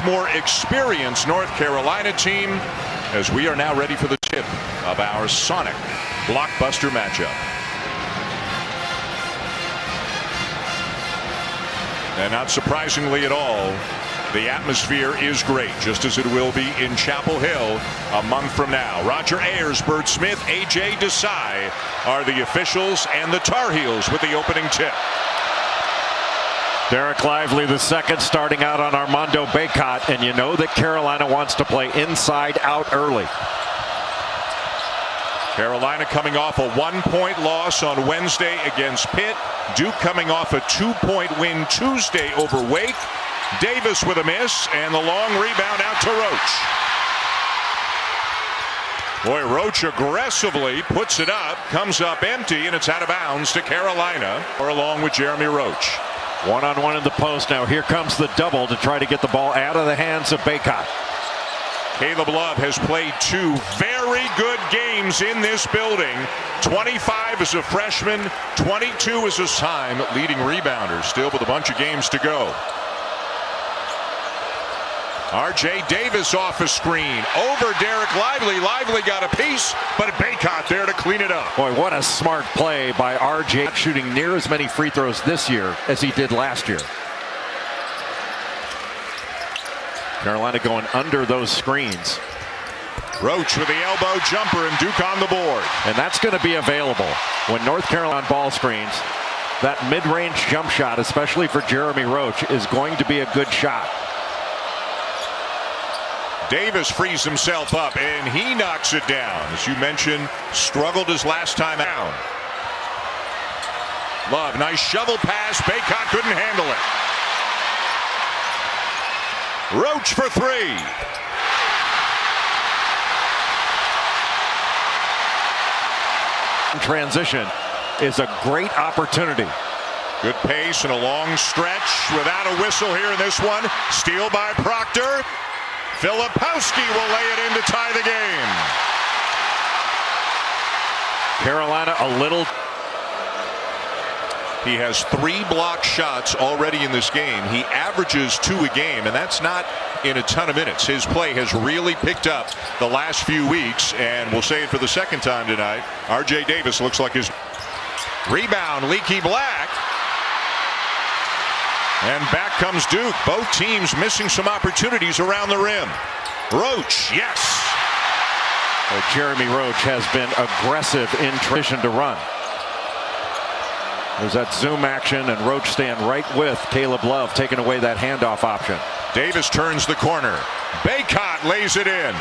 more experienced North Carolina team, as we are now ready for the tip of our Sonic blockbuster matchup. And not surprisingly at all, the atmosphere is great, just as it will be in Chapel Hill a month from now. Roger Ayers, Bert Smith, A.J. Desai are the officials, and the Tar Heels with the opening tip. Derek Lively the second, starting out on Armando Bacot, and you know that Carolina wants to play inside out early. Carolina coming off a 1-point loss on Wednesday against Pitt. Duke coming off a 2-point win Tuesday over Wake. Davis with a miss, and the long rebound out to Roach. Boy, Roach aggressively puts it up, comes up empty, and it's out of bounds to Carolina, or along with Jeremy Roach. One-on-one in the post now. Here comes the double to try to get the ball out of the hands of Bacot. Caleb Love has played 2 very good games in this building. 25 as a freshman, 22 as a time leading rebounder, still with a bunch of games to go. R.J. Davis off a screen over Derek Lively. Lively got a piece, but Bacot there to clean it up. Boy, what a smart play by R.J. shooting near as many free throws this year as he did last year. Carolina going under those screens. Roach with the elbow jumper, and Duke on the board. And that's going to be available when North Carolina on ball screens. That mid-range jump shot, especially for Jeremy Roach, is going to be a good shot. Davis frees himself up, and he knocks it down. As you mentioned, struggled his last time down. Love, nice shovel pass. Bacot couldn't handle it. Roach for 3. Transition is a great opportunity. Good pace and a long stretch without a whistle here in this one. Steal by Proctor. Filipowski will lay it in to tie the game. Carolina a little. He has 3 block shots already in this game. He averages 2 a game, and that's not in a ton of minutes. His play has really picked up the last few weeks, and we'll say it for the second time tonight. R.J. Davis looks like his rebound. Leaky Black. And back comes Duke. Both teams missing some opportunities around the rim. Roach, yes. Jeremy Roach has been aggressive in transition to run. There's that zoom action, and Roach staying right with Caleb Love, taking away that handoff option. Davis turns the corner. Bacot lays it in.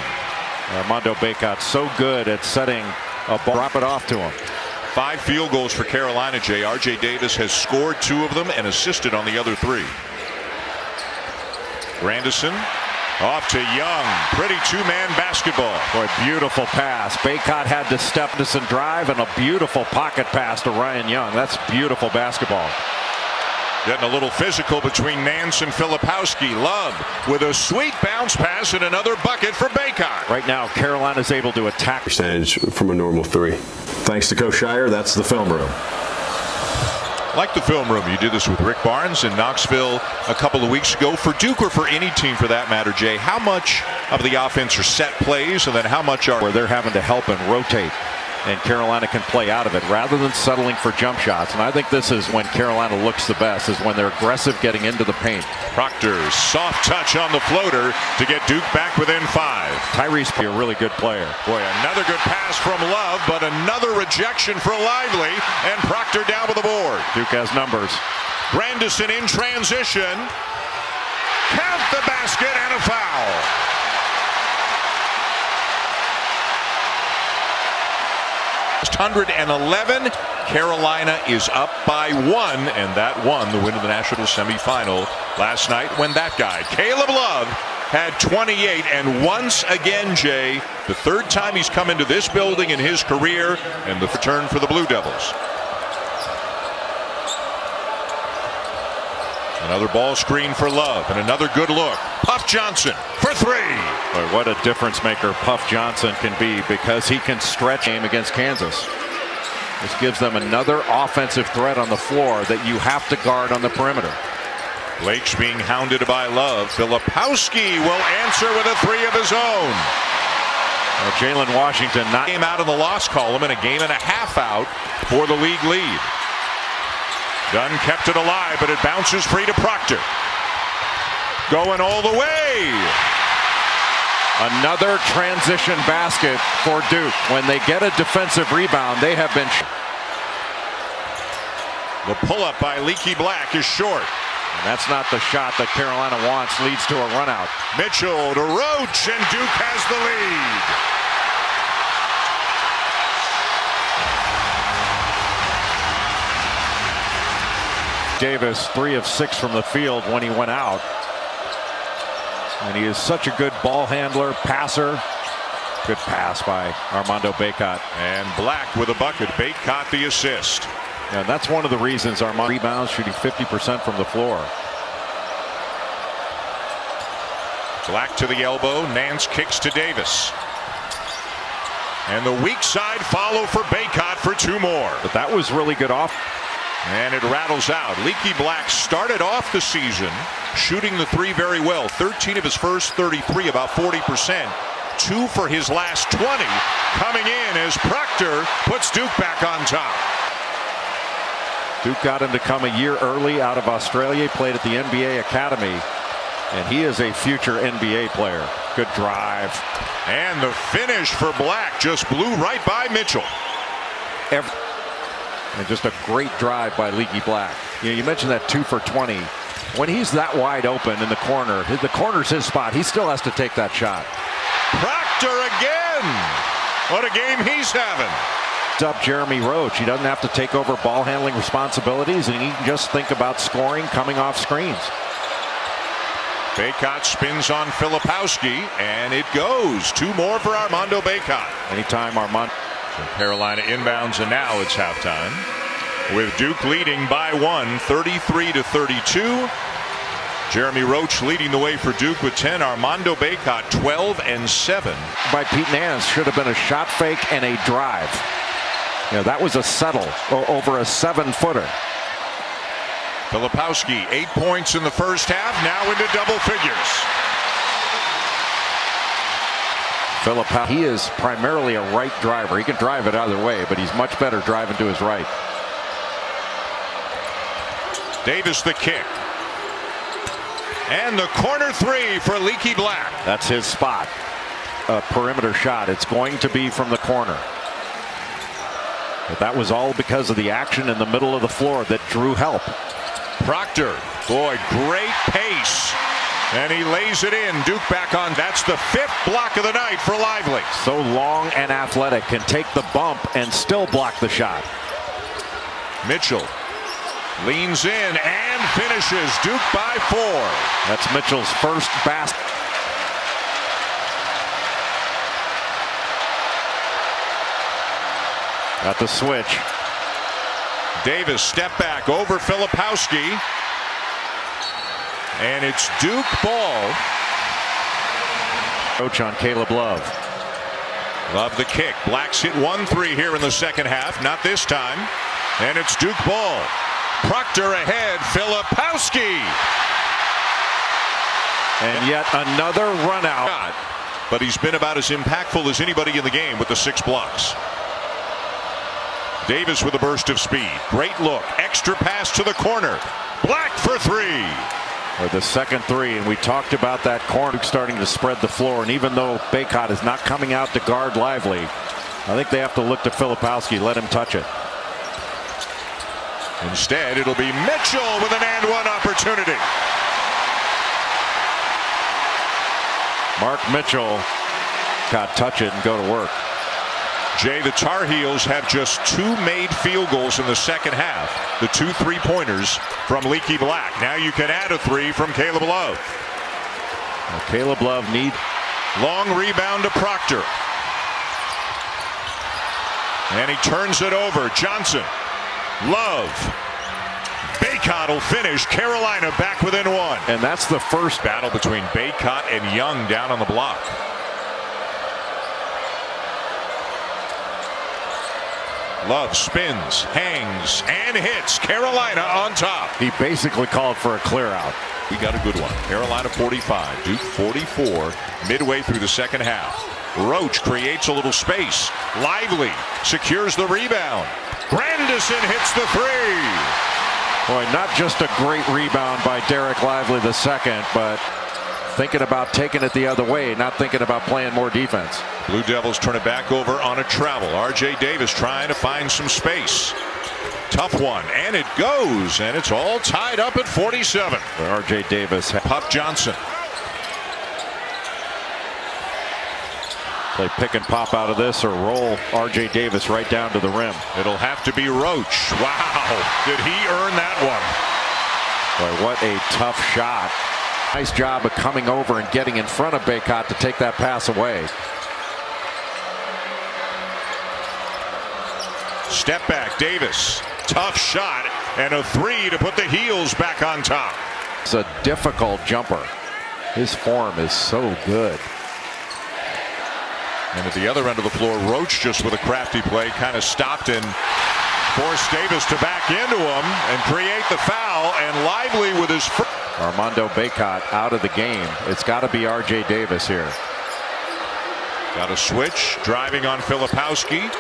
Armando Bacot so good at setting a ball. Drop it off to him. 5 field goals for Carolina, Jay. R.J. Davis has scored 2 of them and assisted on the other 3. Grandison off to Young. Pretty 2-man basketball. Boy, beautiful pass. Bacot had to step into some drive, and a beautiful pocket pass to Ryan Young. That's beautiful basketball. Getting a little physical between Nance and Filipowski. Love with a sweet bounce pass and another bucket for Bacot. Right now, Carolina's able to attack. Percentage from a normal 3. Thanks to Coach Shire, that's the film room. Like the film room, you did this with Rick Barnes in Knoxville a couple of weeks ago. For Duke, or for any team for that matter, Jay, how much of the offense are set plays, and then how much are where they're having to help and rotate, and Carolina can play out of it rather than settling for jump shots? And I think this is when Carolina looks the best, is when they're aggressive getting into the paint. Proctor's soft touch on the floater to get Duke back within 5. Tyrese, a really good player. Boy, another good pass from Love, but another rejection for Lively, and Proctor down with the board. Duke has numbers. Grandison in transition. Count the basket, and a foul. Just 111. Carolina is up by 1, and that won the win of the national semifinal last night when that guy, Caleb Love, had 28. And once again, Jay, the 3rd time he's come into this building in his career, and the return for the Blue Devils. Another ball screen for Love, and another good look. Puff Johnson for 3. Boy, what a difference maker Puff Johnson can be, because he can stretch game against Kansas. This gives them another offensive threat on the floor that you have to guard on the perimeter. Blake's being hounded by Love. Filipowski will answer with a three of his own. Jalen Washington not Game out of the loss column and a game and a half out for the league lead. Dunn kept it alive, but it bounces free to Proctor. Going all the way. Another transition basket for Duke. When they get a defensive rebound, they have been. The pull-up by Leaky Black is short. And that's not the shot that Carolina wants. Leads to a run out. Mitchell to Roach, and Duke has the lead. Davis 3 of 6 from the field when he went out. And he is such a good ball handler, passer. Good pass by Armando Bacot. And Black with a bucket. Bacot the assist. And that's one of the reasons Armando rebounds, shooting 50% from the floor. Black to the elbow. Nance kicks to Davis. And the weak side follow for Bacot for 2 more. But that was really good off. And it rattles out. Leaky Black started off the season shooting the 3 very well. 13 of his first 33, about 40%. 2 for his last 20. Coming in as Proctor puts Duke back on top. Duke got him to come a year early out of Australia. He played at the NBA Academy. And he is a future NBA player. Good drive. And the finish for Black just blew right by Mitchell. And just a great drive by Leaky Black. You mentioned that 2 for 20. When he's that wide open in the corner's his spot. He still has to take that shot. Proctor again. What a game he's having. Up Jeremy Roach. He doesn't have to take over ball handling responsibilities, and he can just think about scoring coming off screens. Bacot spins on Filipowski, and it goes. 2 more for Armando Bacot. Anytime Armando. So Carolina inbounds, and now it's halftime. With Duke leading by 1, 33-32. Jeremy Roach leading the way for Duke with 10. Armando Bacot 12 and 7. By Pete Nance should have been a shot fake and a drive. That was a settle over a 7-footer. Filipowski 8 points in the first half, now into double figures. He is primarily a right driver. He can drive it either way, but he's much better driving to his right. Davis the kick. And the corner 3 for Leaky Black. That's his spot. A perimeter shot. It's going to be from the corner. But that was all because of the action in the middle of the floor that drew help. Proctor, boy, great pace. And he lays it in. Duke back on. That's the 5th block of the night for Lively. So long and athletic, can take the bump and still block the shot. Mitchell leans in and finishes. Duke by 4. That's Mitchell's first basket. Got the switch. Davis step back over Filipowski. And it's Duke ball. Coach on Caleb Love. Love the kick. Black's hit 1-3 here in the second half. Not this time. And it's Duke ball. Proctor ahead. Filipowski. And yet another run out. But he's been about as impactful as anybody in the game with the 6 blocks. Davis with a burst of speed. Great look. Extra pass to the corner. Black for 3. Or the second 3, and we talked about that corner starting to spread the floor. And even though Bacot is not coming out to guard Lively, I think they have to look to Filipowski, let him touch it. Instead, it'll be Mitchell with an and one opportunity. Mark Mitchell got touch it and go to work. Jay, the Tar Heels have just 2 made field goals in the second half. The 2 3-pointers from Leaky Black. Now you can add a 3 from Caleb Love. Well, Caleb Love need long rebound to Proctor. And he turns it over. Johnson. Love. Bacot will finish. Carolina back within 1. And that's the first battle between Bacot and Young down on the block. Love spins, hangs, and hits. Carolina on top. He basically called for a clear out. We got a good one. Carolina 45, Duke 44, midway through the second half. Roach creates a little space. Lively secures the rebound. Grandison hits the three. Boy, not just a great rebound by Derek Lively II, but thinking about taking it the other way, not thinking about playing more defense. Blue Devils turn it back over on a travel. R.J. Davis trying to find some space. Tough one, and it goes, and it's all tied up at 47. R.J. Davis. Puff Johnson. Play pick and pop out of this or roll R.J. Davis right down to the rim. It'll have to be Roach. Wow, did he earn that one? Boy, what a tough shot. Nice job of coming over and getting in front of Bacot to take that pass away. Step back, Davis. Tough shot, and a three to put the heels back on top. It's a difficult jumper. His form is so good. And at the other end of the floor, Roach just with a crafty play kind of stopped and forced Davis to back into him and create the foul, and Lively with his first. Armando Bacot out of the game. It's got to be R.J. Davis here. Got a switch, driving on Filipowski.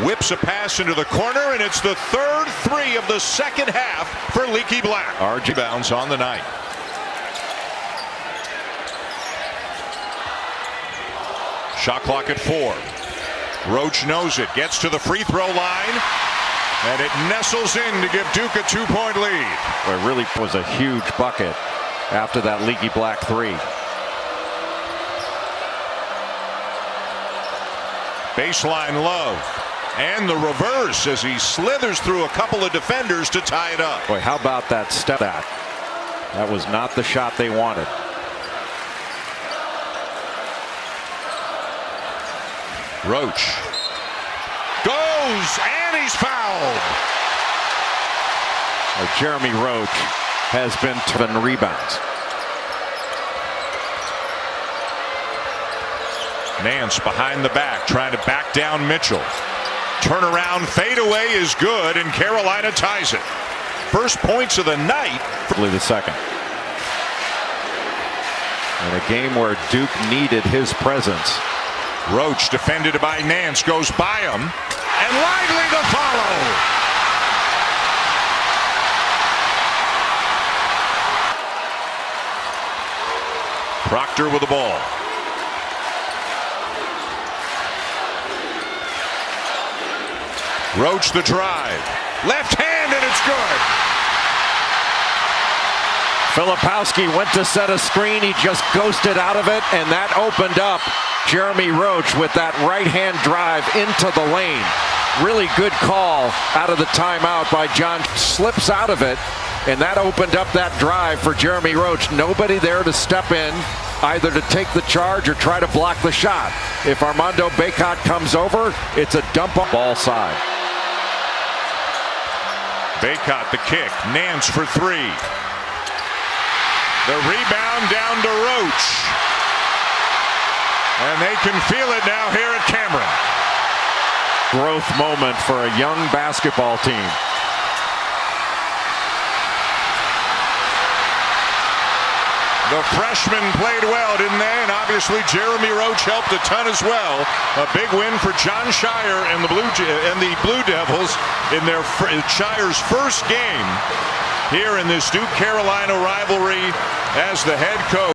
Whips a pass into the corner, and it's the third three of the second half for Leaky Black. RJ bounds on the night. Shot clock at 4. Roach knows it, gets to the free throw line, and it nestles in to give Duke a 2-point lead. It really was a huge bucket after that Leaky Black three. Baseline Love. And the reverse as he slithers through a couple of defenders to tie it up. Boy, how about that step? That was not the shot they wanted. Roach goes, and he's fouled. Jeremy Roach has been 7 rebounds. Nance behind the back, trying to back down Mitchell. Turnaround fadeaway is good, and Carolina ties it. First points of the night. The second. In a game where Duke needed his presence. Roach defended by Nance, goes by him, and Lively the follow. Proctor with the ball. Roach the drive. Left hand, and it's good. Filipowski went to set a screen. He just ghosted out of it, and that opened up Jeremy Roach with that right-hand drive into the lane. Really good call out of the timeout by John. Slips out of it, and that opened up that drive for Jeremy Roach. Nobody there to step in, either to take the charge or try to block the shot. If Armando Bacot comes over, it's a dump on ball side. Bacot the kick. Nance for 3. The rebound down to Roach. And they can feel it now here at Cameron. Growth moment for a young basketball team. The freshmen played well, didn't they? And obviously Jeremy Roach helped a ton as well. A big win for John Shire and the Blue Devils in their Shire's first game here in this Duke Carolina rivalry as the head coach.